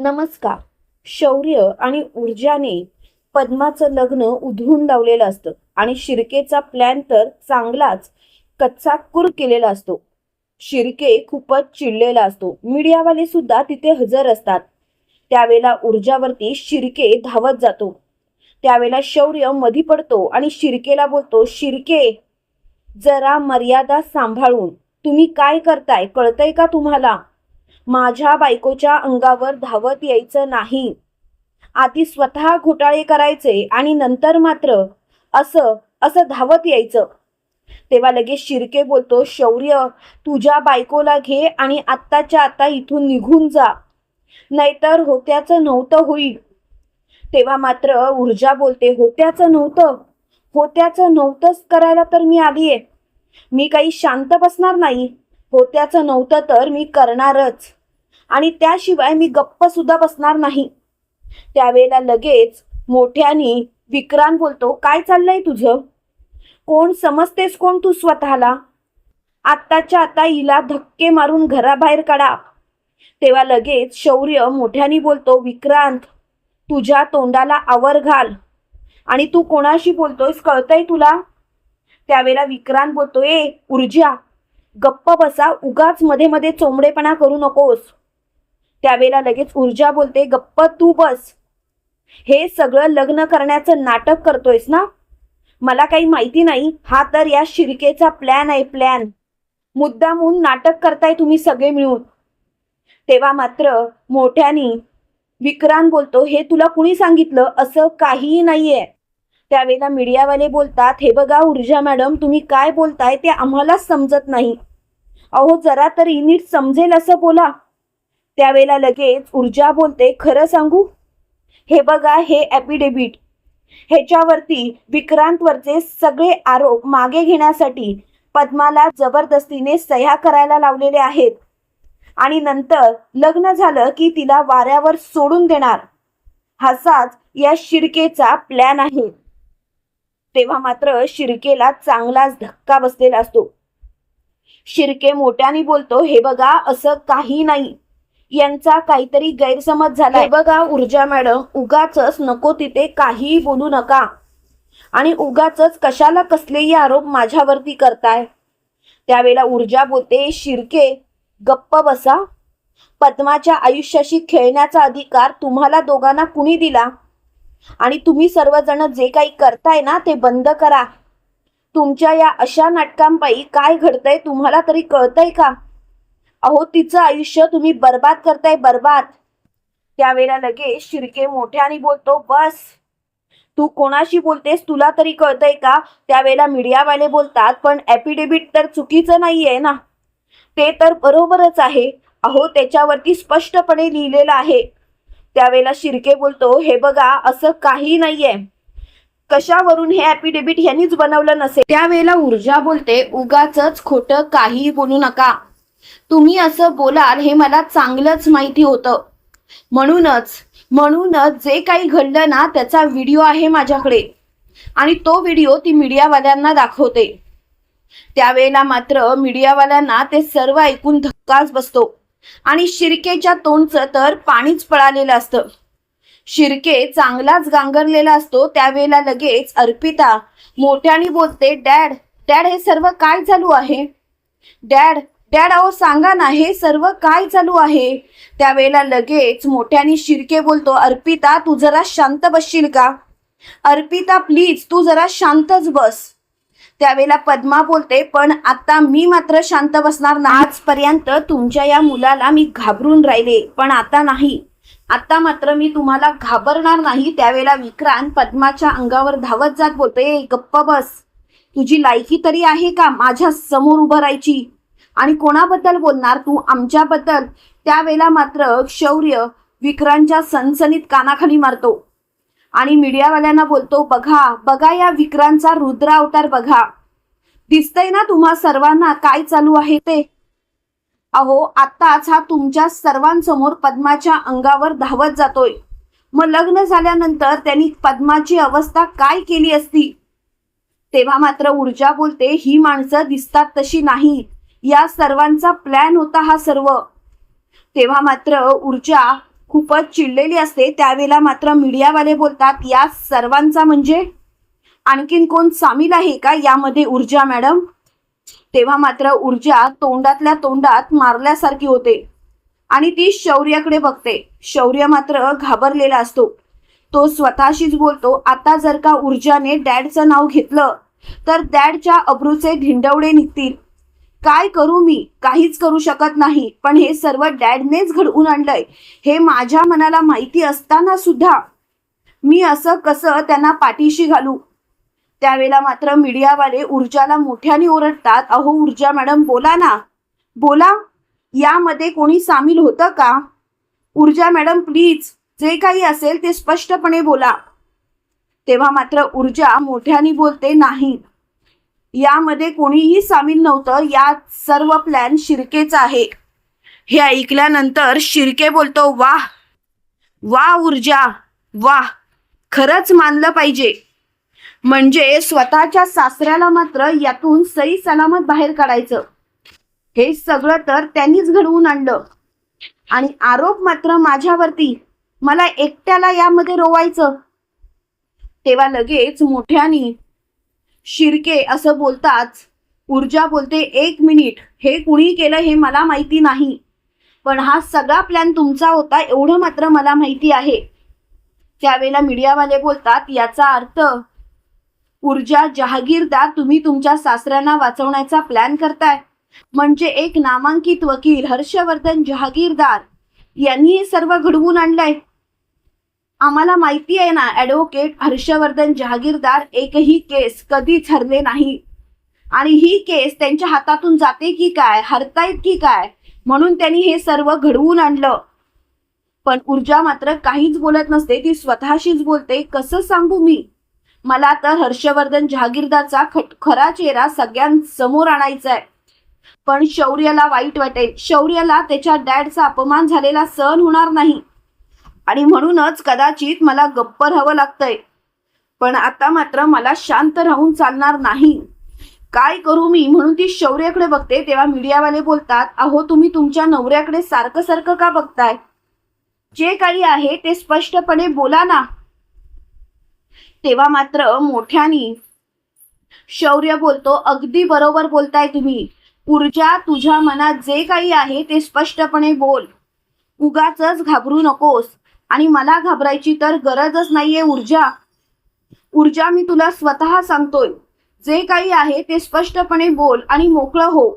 नमस्कार. शौर्य आणि ऊर्जाने पद्माचं लग्न उधळून लावलेलं असतं आणि शिर्केचा प्लॅन तर चांगलाच कच्चा कुर केलेला असतो. शिर्के खूपच चिडलेला असतो. मीडियावाले सुद्धा तिथे हजर असतात. त्यावेळेला ऊर्जावरती शिर्के धावत जातो. त्यावेळेला शौर्य मधी पडतो आणि शिर्केला बोलतो, शिर्के, जरा मर्यादा सांभाळून तुम्ही काय करताय कळतंय का तुम्हाला? माझ्या बायकोच्या अंगावर धावत यायचं नाही. आधी स्वतः घोटाळे करायचे आणि नंतर मात्र असं असं धावत यायचं. तेव्हा लगेच शिर्के बोलतो, शौर्य, तुझ्या बायकोला घे आणि आत्ताच्या आता इथून निघून जा, नाहीतर होत्याचं नव्हतं होईल. तेव्हा मात्र ऊर्जा बोलते, होत्याचं नव्हतंच करायला तर मी आलीये. मी काही शांत बसणार नाही. होत्याचं नव्हतं तर मी करणारच, आणि त्याशिवाय मी गप्प सुद्धा बसणार नाही. त्यावेळेला लगेच मोठ्याने विक्रांत बोलतो, काय चाललंय तुझं? कोण समजतेस कोण तू स्वतःला? आत्ताच्या आता हिला धक्के मारून घराबाहेर काढा. तेव्हा लगेच शौर्य मोठ्याने बोलतो, विक्रांत, तुझ्या तोंडाला आवर घाल, आणि तू कोणाशी बोलतोयस कळतंय तुला? त्यावेळेला विक्रांत बोलतो, ऊर्जा, गप्प बसा, उगाच मध्ये मध्ये चोंबडेपणा करू नकोस. त्यावेळेला लगेच ऊर्जा बोलते, गप्प तू बस. हे सगळं लग्न करण्याचं नाटक करतोयस ना? मला काही माहिती नाही. हा तर या शिर्केचा प्लॅन आहे, प्लॅन. मुद्दामून नाटक करताय तुम्ही सगळे मिळून. तेव्हा मात्र मोठ्याने विक्रांत बोलतो, हे तुला कुणी सांगितलं? असं काहीही नाहीये. त्यावेळेला मीडियावाले बोलतात, हे बघा ऊर्जा मॅडम, तुम्ही काय बोलताय ते आम्हालाच समजत नाही. अहो जरा तरी नीट समजेल असं बोला. त्यावेळेला लगेच ऊर्जा बोलते, खरं सांगू, हे बघा हे ॲफिडेव्हिट, ह्याच्यावरती विक्रांतवरचे सगळे आरोप मागे घेण्यासाठी पद्माला जबरदस्तीने सह्या करायला लावलेले आहेत, आणि नंतर लग्न झालं की तिला वाऱ्यावर सोडून देणार, हाच या शिर्केचा प्लॅन आहे. तेव्हा मात्र शिर्केला चांगलाच धक्का बसलेला असतो. शिर्के मोठ्याने बोलतो, हे बघा असं काही नाही, यांचा काहीतरी गैरसमज झाला. हे बघा ऊर्जा मॅडम, उगाचच नको तिथे काहीही बोलू नका, आणि उगाचच कशाला कसलेही आरोप माझ्यावरती करताय. त्यावेळेला ऊर्जा बोलते, शिर्के, गप्प बसा. पद्माच्या आयुष्याशी खेळण्याचा अधिकार तुम्हाला दोघांना कुणी दिला? आणि तुम्ही सर्वजण जे काही करताय ना ते बंद करा. तुमच्या या अशा नाटकांपायी काय घडतंय तुम्हाला तरी कळतंय का? अहो तिचं आयुष्य तुम्ही बर्बाद करताय, बर्बाद. त्यावेळेला लगेच शिर्के मोठ्याने बोलतो, बस, तू कोणाशी बोलतेस तुला तरी कळतंय का? त्यावेळेला मीडियावाले बोलतात, पण ॲफिडेव्हिट तर चुकीचं नाहीये ना? ते तर बरोबरच आहे. अहो त्याच्यावरती स्पष्टपणे लिहिलेलं आहे. त्यावेळेला शिर्के बोलतो, हे बघा असं काही नाहीये. कशावरून हे ॲफिडेव्हिट ह्यांनीच बनवलं नसेल. त्यावेळेला ऊर्जा बोलते, उगाचच खोटं काही बोलू नका. तुम्ही असं बोलाल हे मला चांगलंच माहिती होतं. म्हणूनच जे काही घडलं ना त्याचा व्हिडिओ आहे माझ्याकडे, आणि तो व्हिडिओ ती मीडियावाल्यांना दाखवते. त्यावेळेला मात्र मीडियावाल्यांना ते सर्व ऐकून धक्काच बसतो, आणि शिर्केच्या तोंडचं तर पाणीच पळालेलं असतं. शिर्के चांगलाच गांगरलेला असतो. त्यावेळेला लगेच अर्पिता मोठ्याने बोलते, डॅड, हे सर्व काय चालू आहे? डॅड, अहो सांगा ना, हे सर्व काय चालू आहे? त्यावेळेला लगेच मोठ्याने शिर्के बोलतो, अर्पिता तू जरा शांत बसशील का? अर्पिता प्लीज तू जरा शांतच बस. त्यावेळेला पद्मा बोलते, पण आता मी मात्र शांत बसणार नाही. आजपर्यंत तुमच्या या मुलाला मी घाबरून राहिले, पण आता नाही. आता मात्र मी तुम्हाला घाबरणार नाही. त्यावेळेला विक्रांत पद्माच्या अंगावर धावत जात बोलतोय, गप्प बस. तुझी लायकी तरी आहे का माझ्या समोर उभं राहायची? आणि कोणाबद्दल बोलणार तू? आमच्याबद्दल. त्यावेळेला मात्र शौर्य विक्रांतच्या सनसनीत कानाखाली मारतो, आणि मीडियावाल्यांना बोलतो, बघा या विक्रांतचा रुद्र अवतार बघा. दिसतंय ना तुम्हा सर्वांना काय चालू आहे ते? अहो आताच हा तुमच्या सर्वांसमोर पद्माच्या अंगावर धावत जातोय. मग लग्न झाल्यानंतर त्यांनी पद्माची अवस्था काय केली असती? तेव्हा मात्र ऊर्जा बोलते, ही माणसं दिसतात तशी नाही, या सर्वांचा प्लॅन होता हा सर्व. तेव्हा मात्र ऊर्जा खूपच चिडलेली असते त्यावेळेला मात्र मीडियावाले बोलतात, या सर्वांचा म्हणजे आणखीन कोण सामील आहे का यामध्ये ऊर्जा मॅडम? तेव्हा मात्र ऊर्जा तोंडातल्या तोंडात मारल्यासारखी होते आणि ती शौर्याकडे बघते. शौर्य मात्र घाबरलेला असतो. तो स्वतःशीच बोलतो, आता जर का ऊर्जाने डॅडचं नाव घेतलं तर डॅडच्या अब्रूचे धिंडवडे निघतील. काय करू मी? काहीच करू शकत नाही. पण हे सर्व डॅडनेच घडवून आणलंय हे माझ्या मनाला माहिती असताना सुद्धा मी असं कसं त्यांना पाठीशी घालू? त्यावेळेला मात्र मीडियावाले ऊर्जाला मोठ्याने ओरडतात, अहो ऊर्जा मॅडम बोला ना, बोला, यामध्ये कोणी सामील होतं का? ऊर्जा मॅडम प्लीज, जे काही असेल ते स्पष्टपणे बोला. तेव्हा मात्र ऊर्जा मोठ्याने बोलते, नाही, यामध्ये कोणीही सामील नव्हतं. यात सर्व प्लॅन शिर्केचा आहे. हे ऐकल्यानंतर शिर्के बोलतो, वाह वाह ऊर्जा, वाह, खरंच मानलं पाहिजे. म्हणजे स्वतःच्या सासऱ्याला मात्र यातून सही सलामत बाहेर काढायचं. हे सगळं तर त्यांनीच घडवून आणलं आणि आरोप मात्र माझ्यावरती, मला एकट्याला यामध्ये रोवायचं. तेव्हा लगेच मोठ्यानी शिर्के असं बोलताच ऊर्जा बोलते, एक मिनिट, हे कुणी केलं हे मला माहिती नाही, पण हा सगळा प्लॅन तुमचा होता एवढं मात्र मला माहिती आहे. त्यावेळेला मीडियावाले बोलतात, याचा अर्थ ऊर्जा जहागीरदार, तुम्ही तुमच्या सासऱ्यांना वाचवण्याचा प्लॅन करताय. म्हणजे एक नामांकित वकील हर्षवर्धन जहागीरदार यांनी हे सर्व घडवून आणलंय. आम्हाला माहिती आहे ना, ॲडव्होकेट हर्षवर्धन जहागीरदार एकही केस कधीच हरले नाही आणि ही केस त्यांच्या हातातून जाते की काय, हरतायत की काय, म्हणून त्यांनी हे सर्व घडवून आणलं. पण ऊर्जा मात्र काहीच बोलत नसते. ती स्वतःशीच बोलते, कसं सांगू मी, मला तर हर्षवर्धन जहागीरदारचा खरा चेहरा सगळ्यांसमोर आणायचा आहे. पण शौर्याला वाईट वाटेल, शौर्याला त्याच्या डॅडचा अपमान झालेला सहन होणार नाही आणि म्हणूनच कदाचित मला गप्प राहावं लागतंय. पण आता मात्र मला शांत राहून चालणार नाही. काय करू मी? म्हणून ती शौर्याकडे बघते. तेव्हा मीडियावाले बोलतात, अहो तुम्ही तुमच्या नवऱ्याकडे सारखं सारखं का बघताय? जे काही आहे ते स्पष्टपणे बोला ना. तेव्हा मात्र मोठ्यानी शौर्य बोलतो, अगदी बरोबर बोलताय तुम्ही. ऊर्जा, तुझ्या मनात जे काही आहे ते स्पष्टपणे बोल. उगाचच घाबरू नकोस आणि मला घाबरायची तर गरजच नाहीये ऊर्जा. ऊर्जा, मी तुला स्वतः सांगतोय, जे काही आहे ते स्पष्टपणे बोल आणि मोकळं हो.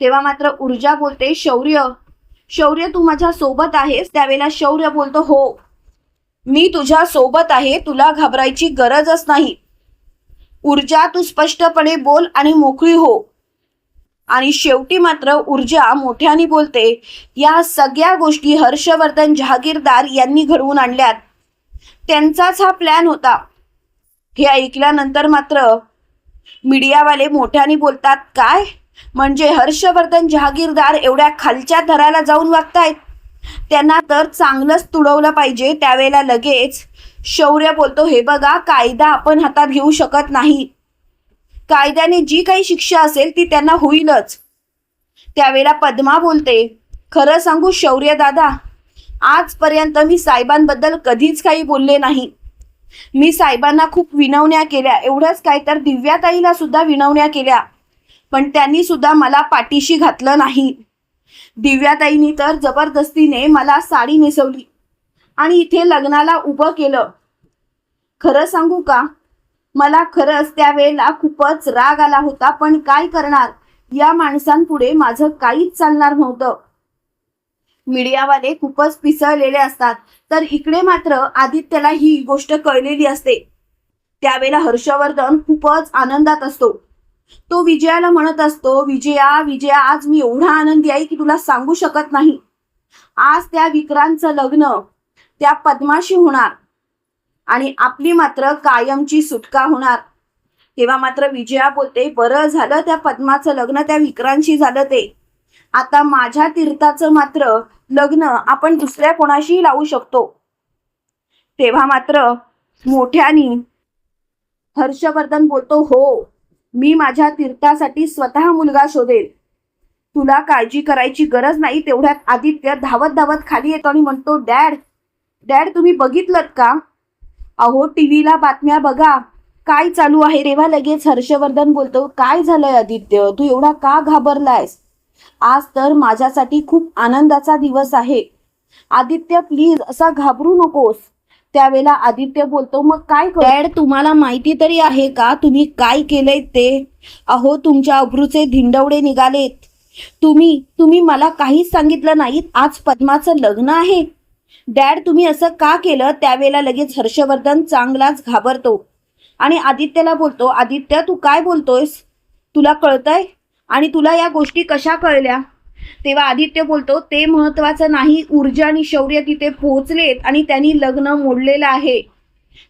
तेव्हा मात्र ऊर्जा बोलते, शौर्य, शौर्य तू माझ्या सोबत आहेस? त्यावेळेला शौर्य बोलतो, हो, मी तुझ्या सोबत आहे, तुला घाबरायची गरजच नाही. ऊर्जा, तू स्पष्टपणे बोल आणि मोकळी हो. आणि शेवटी मात्र ऊर्जा मोठ्याने बोलते, या सगळ्या गोष्टी हर्षवर्धन जहागीरदार यांनी घडवून आणल्यात, त्यांचाच हा प्लॅन होता. हे ऐकल्यानंतर मात्र मीडियावाले मोठ्याने बोलतात, काय म्हणजे हर्षवर्धन जहागीरदार एवढ्या खालच्या थराला जाऊन वागतायत? त्यांना तर चांगलंच तुडवलं पाहिजे. त्यावेळेला लगेच शौर्य बोलतो, हे बघा, कायदा आपण हातात घेऊ शकत नाही. कायद्याने जी काही शिक्षा असेल ती त्यांना होईलच. त्यावेळेला पद्मा बोलते, खरं सांगू शौर्य दादा, आजपर्यंत मी साहेबांबद्दल कधीच काही बोलले नाही. मी साहेबांना खूप विनवण्या केल्या, एवढंच काय तर दिव्याताईला सुद्धा विनवण्या केल्या, पण त्यांनी सुद्धा मला पाठीशी घातलं नाही. दिव्याताईंनी तर जबरदस्तीने मला साडी नेसवली आणि इथे लग्नाला उभं केलं. खरं सांगू का, मला खरंच त्यावेळेला खूपच राग आला होता, पण काय करणार, या माणसांपुढे माझं काहीच चालणार नव्हतं. मीडियावाले खूपच पिसळलेले असतात, तर इकडे मात्र आदित्यला ही गोष्ट कळलेली असते. त्यावेळेला हर्षवर्धन खूपच आनंदात असतो. तो विजयाला म्हणत असतो, विजया, विजया, आज मी एवढा आनंदी आहे की तुला सांगू शकत नाही. आज त्या विक्रांतचं लग्न त्या पद्माशी होणार आणि आपली मात्र कायमची सुटका होणार. तेव्हा मात्र विजया बोलते, बरं झालं त्या पद्माचं लग्न त्या विक्रांतशी झालं ते. आता माझ्या तीर्थाचं मात्र लग्न आपण दुसऱ्या कोणाशीही लावू शकतो. तेव्हा मात्र मोठ्यानी हर्षवर्धन बोलतो, हो, मी माझ्या तीर्थासाठी स्वतः मुलगा शोधेल. तुला काळजी करायची गरज नाही. तेवढ्यात आदित्य धावत धावत खाली येतो आणि म्हणतो, डॅड डॅड तुम्ही बघितलत का? अहो टीव्हीला बातम्या बघा, काय चालू आहे. तेव्हा लगेच हर्षवर्धन बोलतो, काय झालंय आदित्य, तू एवढा का घाबरलायस? आज तर माझ्यासाठी खूप आनंदाचा दिवस आहे. आदित्य प्लीज असा घाबरू नकोस. त्यावेळेला आदित्य बोलतो, मग काय डॅड तुम्हाला माहिती तरी आहे का तुम्ही काय केलंय ते? अहो तुमच्या अब्रूचे धिंडवडे निघालेत. तुम्ही मला काहीच सांगितलं नाहीत. आज पद्माचं लग्न आहे. डॅड तुम्ही असं का केलं? त्यावेळेला लगेच हर्षवर्धन चांगलाच घाबरतो आणि आदित्यला बोलतो, आदित्य तू काय बोलतोयस? तुला कळतंय? आणि तुला या गोष्टी कशा कळल्या? तेव्हा आदित्य बोलतो, ते महत्वाचं नाही, ऊर्जा आणि शौर्य तिथे पोहोचलेत आणि त्यांनी लग्न मोडलेलं आहे.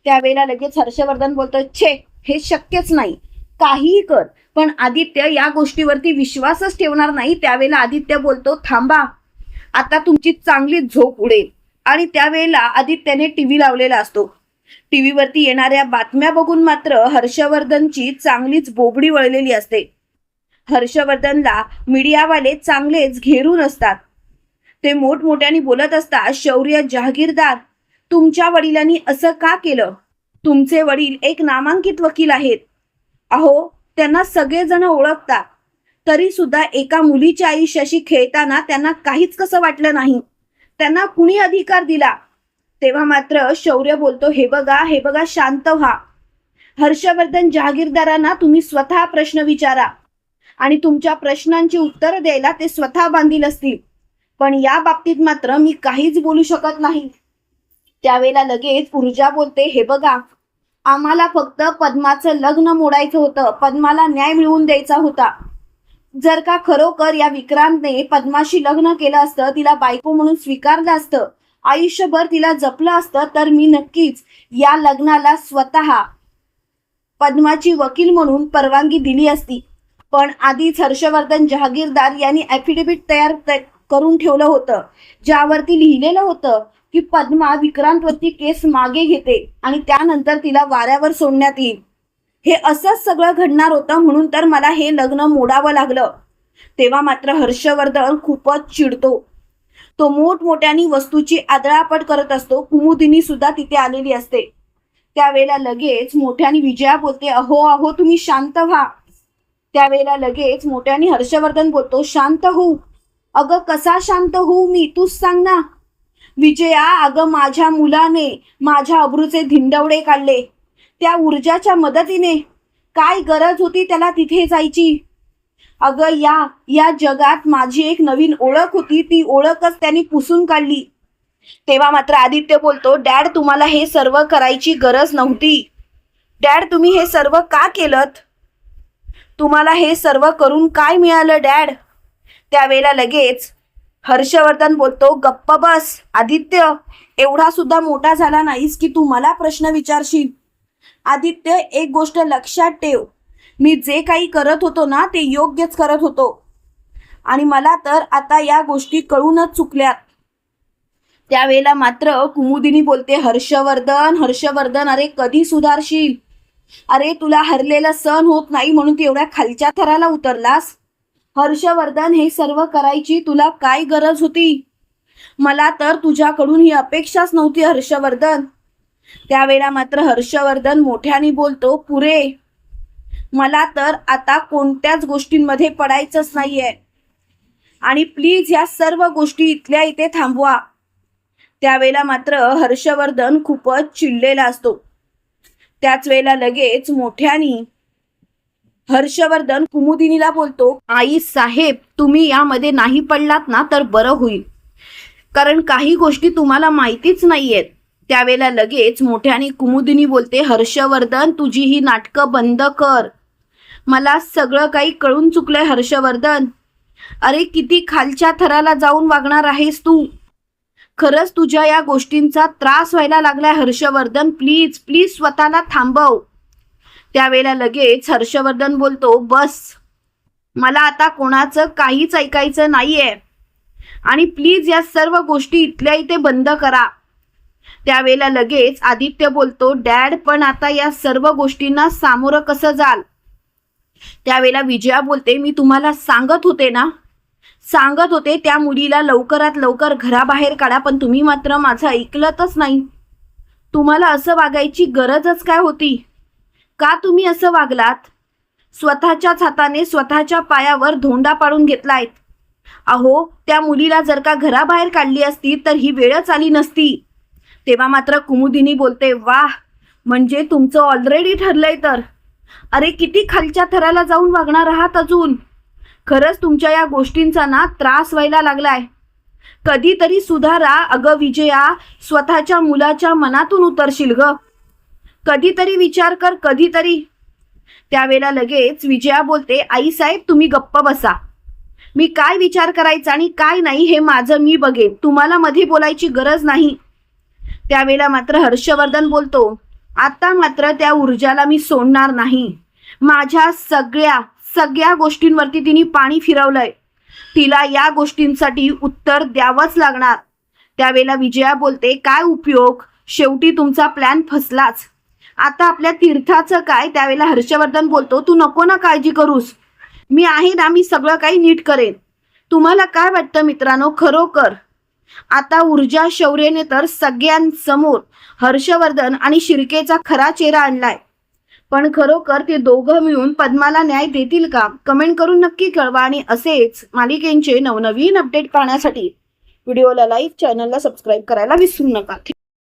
त्यावेळेला लगेच हर्षवर्धन बोलतो, छे हे शक्यच नाही, काहीही कर, पण आदित्य या गोष्टीवरती विश्वासच ठेवणार नाही. त्यावेळेला आदित्य बोलतो, थांबा, आता तुमची चांगली झोप उडेल. आणि त्यावेळेला आदित्यने टीव्ही लावलेला असतो. टीव्हीवरती येणाऱ्या बातम्या बघून मात्र हर्षवर्धनची चांगलीच बोबडी वळलेली असते. हर्षवर्धनला मीडियावाले चांगलेच घेरून असतात. ते मोठमोठ्याने बोलत असतात, शौर्य जहागीरदार तुमच्या वडिलांनी असं का केलं? तुमचे वडील एक नामांकित वकील आहेत. अहो त्यांना सगळेजण ओळखतात. तरी सुद्धा एका मुलीच्या आयुष्याशी खेळताना त्यांना काहीच कसं वाटलं नाही. त्यांना कुणी अधिकार दिला? तेव्हा मात्र शौर्य बोलतो, हे बघा शांत व्हा. हर्षवर्धन जहागीरदारांना तुम्ही स्वतः प्रश्न विचारा आणि तुमच्या प्रश्नांची उत्तर द्यायला ते स्वतः बांधील असतील, पण या बाबतीत मात्र मी काहीच बोलू शकत नाही. त्यावेळेला लगेच ऊर्जा बोलते, हे बघा आम्हाला फक्त पद्माचं लग्न मोडायचं होतं, पद्माला न्याय मिळवून द्यायचा होता. जर का खरोखर या विक्रांतने पद्माशी लग्न केलं असतं, तिला बायको म्हणून स्वीकारलं असतं, आयुष्यभर तिला जपलं असतं, तर मी नक्कीच या लग्नाला स्वतः पद्माची वकील म्हणून परवानगी दिली असती. पण आधीच हर्षवर्धन जहागीरदार यांनी ॲफिडेव्हिट तयार करून ठेवलं होतं, ज्यावरती लिहिलेलं होतं की पद्मा विक्रांतवरती केस मागे घेते आणि त्यानंतर तिला वाऱ्यावर सोडण्यात येईल. हे असंच सगळं घडणार होतं, म्हणून तर मला हे लग्न मोडावं लागलं. तेव्हा मात्र हर्षवर्धन खूपच चिडतो. तो मोठमोठ्यानी वस्तूची आदळापट करत असतो. कुमुदिनी सुद्धा तिथे आलेली असते. त्यावेळेला लगेच मोठ्यानी विजया बोलते, अहो तुम्ही शांत व्हा. त्यावेळेला लगेच मोठ्यानी हर्षवर्धन बोलतो, शांत होऊ? अगं कसा शांत होऊ मी, तूच सांग ना. विजया, अगं माझ्या मुलाने माझ्या अब्रूचे धिंडवडे काढले. त्या ऊर्जाच्या मदतीने काय गरज होती त्याला तिथे जायची? अगं या जगात माझी एक नवीन ओळख होती, ती ओळखच त्यांनी पुसून काढली. तेव्हा मात्र आदित्य बोलतो, डॅड तुम्हाला हे सर्व करायची गरज नव्हती. डॅड तुम्ही हे सर्व का केलत? तुम्हाला हे सर्व करून काय मिळालं डॅड? त्यावेळेला लगेच हर्षवर्धन बोलतो, गप्प बस आदित्य, एवढा सुद्धा मोठा झाला नाहीस की तू मला प्रश्न विचारशील. आदित्य एक गोष्ट लक्षात ठेव, मी जे काही करत होतो ना ते योग्यच करत होतो आणि मला तर आता या गोष्टी कळूनच चुकल्यात. त्यावेळेला मात्र कुमुदिनी बोलते, हर्षवर्धन अरे कधी सुधारशील? अरे तुला हरलेलं सहन होत नाही म्हणून तू एवढ्या खालच्या थराला उतरलास? हर्षवर्धन हे सर्व करायची तुला काय गरज होती? मला तर तुझ्याकडून ही अपेक्षाच नव्हती हर्षवर्धन. त्यावेळेला मात्र हर्षवर्धन मोठ्याने बोलतो, पुरे, मला तर आता कोणत्याच गोष्टींमध्ये पडायचंच नाहीये आणि प्लीज या सर्व गोष्टी इथल्या इथे थांबवा. त्यावेळेला मात्र हर्षवर्धन खूपच चिडलेला असतो. त्याच वेळेला लगेच मोठ्याने हर्षवर्धन कुमुदिनीला बोलतो, आई साहेब तुम्ही यामध्ये नाही पडलात ना तर बरं होईल, कारण काही गोष्टी तुम्हाला माहितीच नाहीयेत. त्यावेळेला लगेच मोठ्याने कुमुदिनी बोलते, हर्षवर्धन तुझी ही नाटकं बंद कर. मला सगळं काही कळून चुकलंय हर्षवर्धन. अरे किती खालच्या थराला जाऊन वागणार आहेस तू. खरंच तुझ्या या गोष्टींचा त्रास व्हायला लागलाय हर्षवर्धन, प्लीज प्लीज स्वतःला थांबव. त्यावेळेला लगेच हर्षवर्धन बोलतो, बस, मला आता कोणाचं काहीच ऐकायचं नाहीये आणि प्लीज या सर्व गोष्टी इथल्या इथे बंद करा. त्यावेळेला लगेच आदित्य बोलतो, डॅड पण आता या सर्व गोष्टींना सामोरं कसं जाल? त्यावेळेला विजया बोलते, मी तुम्हाला सांगत होते ना सांगत होते त्या मुलीला लवकरात लवकर घराबाहेर काढा, पण तुम्ही मात्र माझं ऐकलंच नाही. तुम्हाला असं वागायची गरजच काय होती? का तुम्ही असं वागलात? स्वतःच्याच हाताने स्वतःच्या पायावर धोंडा पाडून घेतलाय. अहो, त्या मुलीला जर का घराबाहेर काढली असती तर ही वेळच आली नसती. तेव्हा मात्र कुमुदिनी बोलते, वाह, म्हणजे तुमचं ऑलरेडी ठरलंय तर. अरे किती खालच्या थराला जाऊन वागणार आहात अजून. खरंच तुमच्या या गोष्टींचा ना त्रास व्हायला लागलाय. कधीतरी सुधारा अगं विजया, स्वतःच्या मुलाच्या मनातून उतरशील ग. कधीतरी विचार कर, कधीतरी. त्यावेळेला लगेच विजया बोलते, आई साहेब तुम्ही गप्प बसा. मी काय विचार करायचा आणि काय नाही हे माझं मी बघेन, तुम्हाला मध्ये बोलायची गरज नाही. त्यावेळेला मात्र हर्षवर्धन बोलतो, आता मात्र त्या ऊर्जाला मी सोडणार नाही. माझ्या सगळ्या गोष्टींवरती तिने पाणी फिरवलंय. तिला या गोष्टींसाठी उत्तर द्यावंच लागणार. त्यावेळेला विजया बोलते, काय उपयोग, शेवटी तुमचा प्लॅन फसलाच. आता आपल्या तीर्थाचं काय? त्यावेळेला हर्षवर्धन बोलतो, तू नको ना काळजी करूस, मी आहे ना, मी सगळं काही नीट करेन. तुम्हाला काय वाटतं मित्रांनो, खरोखर आता ऊर्जा शौर्यने तर सगळ्यांसमोर हर्षवर्धन आणि शिर्केचा खरा चेहरा आणलाय. पण खरोखर ते दोघं मिळून पद्माला न्याय देतील का? कमेंट करून नक्की कळवा. आणि असेच मालिकेंचे नवनवीन अपडेट पाहण्यासाठी व्हिडिओला लाईक, चॅनलला सबस्क्राईब करायला विसरू नका.